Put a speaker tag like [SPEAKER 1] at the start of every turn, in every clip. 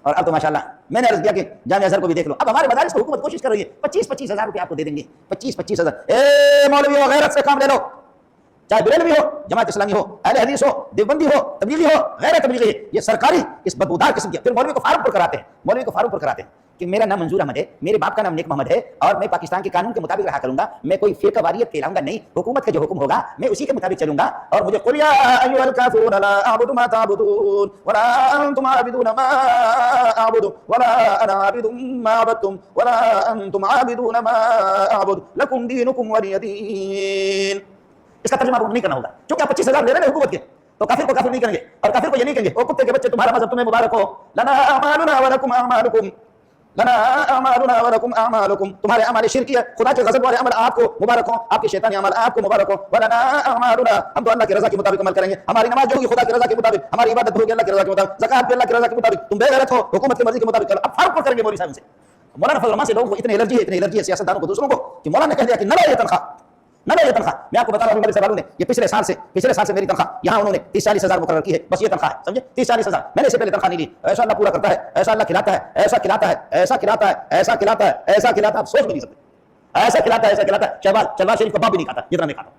[SPEAKER 1] اور اب تو ماشاءاللہ میں نے عرض کیا کہ جامعہ ازہر کو بھی دیکھ لو، اب ہمارے مدارس کو حکومت کوشش کر رہی ہے 25,000 روپے آپ کو دے دیں گے، 25,000 اے مولوی ہو غیرت سے کام لے لو، چاہے بریلوی ہو، جماعت اسلامی ہو، اہل حدیث ہو، دیوبندی ہو، تبلیغی ہو، غیر تبلیغی، یہ سرکاری اس بدبودار قسم کی، پھر مولوی کو فارم پر کراتے ہیں، مولوی کو فارم پر کراتے ہیں کہ میرا نام منظور احمد ہے، میرے باپ کا نام نیک محمد ہے اور میں پاکستان کے قانون کے مطابق رہا کروں گا، میں کوئی فرقہ واریت کہلاؤں گا نہیں، حکومت کا جو حکم ہوگا میں اسی کے مطابق چلوں گا، اور مجھے قل یا ایھا الکافرون لا اعبد ما تعبدون ولا انتم عابدون ما اعبد ولا انا عابد ما عبدتم ولا انتم عابدون ما اعبد لکم دینکم ولی دین۔ اس کا ترجمہ نہیں کرنا ہوگا، چونکہ آپ 25,000 لے رہے ہیں حکومت کے، تو کافر کو کافر نہیں کریں گے، اور کافر کو یہ نہیں کہیں گے او کتے کے بچے تمہارا مذہب تمہیں مبارک ہو، لنا اعمالنا ولکم اعمالکم، لنا اعمالنا ولکم اعمالکم، تمہارے اعمال شرکی ہے، خدا کے غضب والے عمل آپ کو مبارک ہوں، آپ کے شیطانی عمل آپ کو مبارک ہوں، ولنا اعمالنا، ہم تو اللہ کی رضا کے مطابق عمل کریں گے، ہماری نماز جو ہوگی خدا کی رضا کے مطابق، ہماری عبادت ہوگی اللہ کی رضا کے مطابق، زکات بھی اللہ کی رضا کے مطابق، تم بے غیرت ہو حکومت کی مرضی کے مطابق کرو۔ اب فرق کریں گے مولوی صاحب سے، مولانا فضل الرحمان سے لوگوں کو اتنی الرجی ہے سیاستدانوں کو دوسروں کو کہ مولانا نے کہہ دیا کہ نہ لو یہ تنخواہ، نہ لو یہ تنخواہ۔ میں آپ کو بتا رہا ہوں میرے سوالوں نے یہ پچھلے سال سے میری تنخواہ یہاں انہوں نے 30-40 ہزار مقرر کی ہے، بس یہ تنخواہ ہے، سمجھے 30-40 ہزار، میں نے اس سے پہلے تنخواہ نہیں لی۔ ایسا اللہ پورا کرتا ہے، ایسا اللہ کھلاتا ہے، ایسا کھلاتا ہے، ایسا کھلاتا ہے، ایسا کھلاتا ہے، ایسا کھلاتا ہے، آپ سوچ بھی نہیں سکتے، ایسا کھلاتا ہے، ایسا کھلاتا ہے۔ شہباز شریف کا باپ بھی نہیں کھاتا جتنا میں کھاتا ہوں،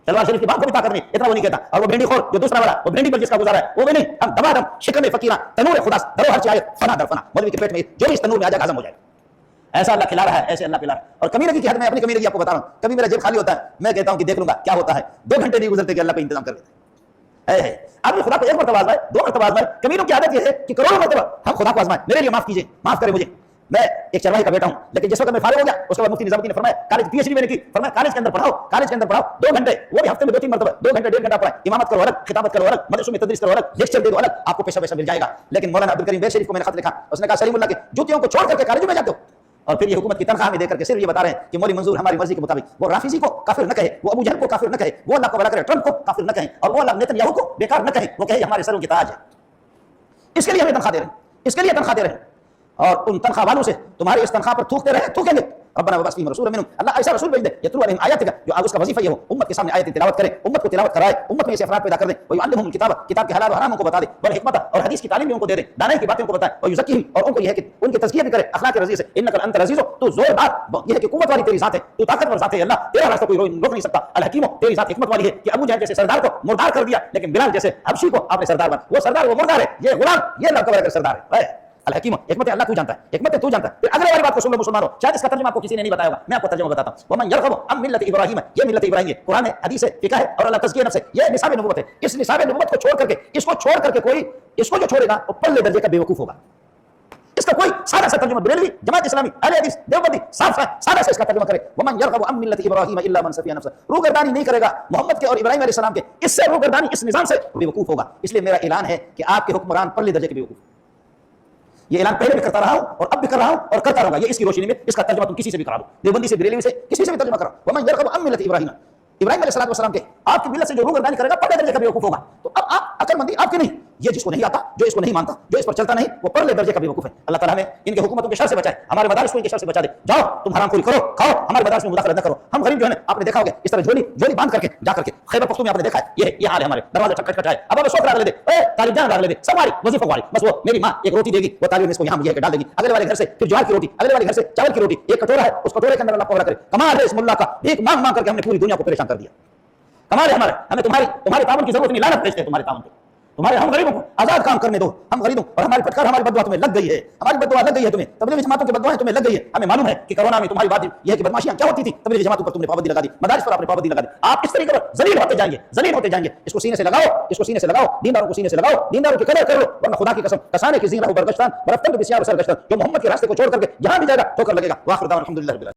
[SPEAKER 1] شہباز شریف کے باپ کو بھی طاقت نہیں اتنا وہ نہیں کہتا، اور وہ بھینڈی خور جو دوسرا والا وہ بھینڈی پر جس کا گزارا ہے وہ بھی نہیں، ہم دبا دم شکم فقیرہ تنور خدا درو ہر چاہے فنا در فنا، مولوی کے پیٹ میں جو بھی اس تنور میں آ جائے ہضم ہو جائے، ایسا اللہ کھلا رہا ہے، ایسے اللہ پلا رہا ہے۔ اور کمی لگی کی حد میں اپنی کمی لگی آپ کو بتا رہا ہوں، کبھی میرا جیب خالی ہوتا ہے میں کہتا ہوں کہ دیکھ لوں گا کیا ہوتا ہے، 2 گھنٹے نہیں گزرتے کہ اللہ کا انتظام کر دیتے ہیں۔ آپ نے خدا کو 1 مرتبہ آزمائے، 2 مرتبہ آزمائے، کمیوں کی عادت یہ ہے کہ کروڑوں مرتبہ ہم خدا کو آزمائیں، میرے لیے معاف کیجیے، معاف کریں مجھے، میں ایک چرواہی کا بیٹا ہوں، لیکن جس وقت میں فارغ ہو گیا اس کے بعد مفتی نظام الدین نے فرمایا کالج پی ایچ ڈی میں نے کی، فرمایا کالج کے اندر پڑھاؤ، کالج کے اندر پڑھاؤ 2 گھنٹے، وہ بھی ہفتے میں 2-3 مرتبہ 2 گھنٹے 1.5 گھنٹہ پڑھائیں، امامت کرو الگ، خطابت کرو الگ، مدرسوں میں تدریس کرو الگ، لیکچر دے دو الگ، آپ کو پیسہ مل جائے گا۔ لیکن مولانا عبد الکریم بیر شریف کو میں نے خط لکھا، اس نے کہا سلیم اللہ کے جوتیوں کو چھوڑ کر کے کالجوں میں جاتے ہو، اور پھر یہ حکومت کی تنخواہ میں دے کر کے صرف یہ بتا رہے ہیں کہ مولوی منظور ہماری مرضی کے مطابق، وہ رافضی کو کافر نہ کہے، وہ ابو جہل کو کافر نہ کہے، وہ اللہ کو بلا کرے ٹرمپ کو کافر نہ کہیں، اور وہ اللہ نیتن یاہو کو بیکار نہ کہیں، وہ کہے ہمارے سروں کی تاج ہے، اس کے لیے ہمیں تنخواہ دے رہے ہیں، اس کے لیے تنخواہ دے رہے ہیں، اور ان تنخواہ والوں سے تمہاری اس تنخواہ پر تھوکتے رہے تھوکیں گے۔ ربنا وابعث فیہم رسولا منہم، اللہ ایسا رسول بھیج دے یتلو علیہم آیاتک، جو اس کا وظیفہ یہ ہو امت کے سامنے آیتیں تلاوت کرے، امت کو تلاوت کرائے، امت میں ایسے افراد پیدا کر دے، ویعلمہم الکتاب، کتاب کے حلال و حرام ان کو بتا دے، والحکمت، اور حدیث کی تعلیم بھی ان کو دے دے، دانائی کی باتیں ان کو بتائے، ویزکیہم، اور ان کو یہ ہے کہ ان کی تزکیہ بھی کرے اخلاق رضی سے، انک انت العزیز، تو زوردار، یہ ہے کہ قوت والی تیری ذات ہے، تو طاقتور ذات ہے، اللہ تیرا راستہ کوئی روک نہیں سکتا، الحکیم، تیری ذات حکمت والی ہے کہ ابو جہل جیسے سردار کو مردار کر دیا، لیکن بلال جیسے حبشی کو آپ نے سردار بنا، وہ سردار وہ مردار ہے، یہ غلام یہ اللہ کا سردار ہے۔ الحکیم، حکمت اللہ تو جانتا ہے، حکمت تو جانتا ہے۔ پھر اگلے والی بات کو سن لو مسلمانوں، شاید اس کا ترجمہ آپ کو کسی نے نہیں بتایا ہوگا، میں آپ کو ترجمہ بتاتا ہوں۔ ومن یرغب عن ملت ابراہیم، یہ ملت ابراہیم ہے، قرآن ہے، حدیث ہے، فقہ ہے، اور اللہ تزکیہ نفس ہے، یہ نصاب نبوت ہے۔ اس نصاب نبوت کو چھوڑ کر کے کوئی اس کو جو چھوڑے گا وہ پلے درجے کا بیوقوف ہوگا۔ اس کا کوئی سادہ سا ترجمہ بریلوی، جماعت اسلامی، اہل حدیث، دیوبندی سادہ سے اس کا ترجمہ کرے، ومن یرغب عن ملت ابراہیم الا من سفیہ نفسہ، روگردانی نہیں کرے گا محمد کے اور ابراہیم علیہ السلام کے، اس سے روگردانی اس نظام سے بیوقوف ہوگا۔ اس لیے میرا اعلان ہے کہ آپ کے حکمران پلے درجے کے بیوقوف، یہ اعلان پہلے بھی کرتا رہا ہوں اور اب بھی کر رہا ہوں اور کرتا رہوں گا، یہ اس کی روشنی میں اس کا ترجمہ تم کسی سے بھی کرا دو، دیوبندی سے، بریلوی سے، کسی سے بھی ترجمہ کرو، ومن یرغب عن ملت ابراہیم علیہ السلام کے، آپ کی ملت سے جو روگردانی کرے گا پرلے درجے کا بیوقوف ہوگا۔ تو اب آپ عقل مندی آپ کی نہیں، یہ جس کو نہیں آتا، جو اس کو نہیں مانتا، جو اس پر چلتا نہیں، وہ پرلے درجے کا بیوقوف ہے۔ اللہ تعالیٰ ہمیں ان کے حکومتوں کے شر سے بچائے، ہمارے مدارس کو ان کے شر سے بچا دے۔ جاؤ تم حرام خوری کرو، کھاؤ، ہمارے مدارس میں مداخلت نہ کرو۔ ہم غریب جو ہے آپ نے دیکھا ہوگا اس طرح جھولی باندھ کر کے جا کر کے خیبر پختون میں آپ نے دیکھا ہے، یہ حال ہے ہمارے، دروازہ ٹھک ٹھک ٹھک آئے، اب ہمیں سوکھ ڈال دے، طالب جان ڈال دے، سواری وظیفہ والی، بس وہ میری ماں ایک روٹی دے گی، وہ طالب اس کو یہاں یہ ڈال دے گی، اگلے والے گھر سے پھر جوار کی روٹی، اگلے والے گھر سے چاول کی روٹی، ایک کٹورا ہے اس کٹورے کے اندر اللہ پورا کرے۔ کمال ہے اس ملا کا، ایک مانگ مانگ کر کے ہم نے پوری دنیا کو پریشان کر دیا۔ کمال ہے ہمیں تمہارے تعاون کی ضرورت نہیں، لعنت بھیجتے ہیں تمہارے تعاون پہ، ہم غریبوں کو آزاد کام کرنے دو، ہم غریبوں، اور ہماری پھٹکار ہماری بددعا تمہیں لگ گئی ہے، ہماری بددعا لگ گئی ہے تمہیں، تبلیغی جماعتوں کی بددعائیں تمہیں لگ گئی ہے۔ ہمیں معلوم ہے کہ کرونا میں تمہاری بات یہ ہے کہ بدماشیاں کیا ہوتی تھی، تبلیغی جماعتوں پر تم نے پابندی لگا دی، مدارس پر آپ نے پابندی لگا دی، آپ اس طریقے پر ذلیل ہوتے جائیں گے، اس کو سینے سے لگاؤ، دینداروں کو سینے سے لگاؤ، دینداروں کی قدر کرو، ورنہ خدا کی قسم کسانے کی زین رہو برگشتان برفتن بسیار سرگشتان، جو محمد کے راستے کو چھوڑ کر کے جہاں بھی جائے گا ٹھوکر لگے گا۔ واخر دعوانا الحمدللہ رب العالمین۔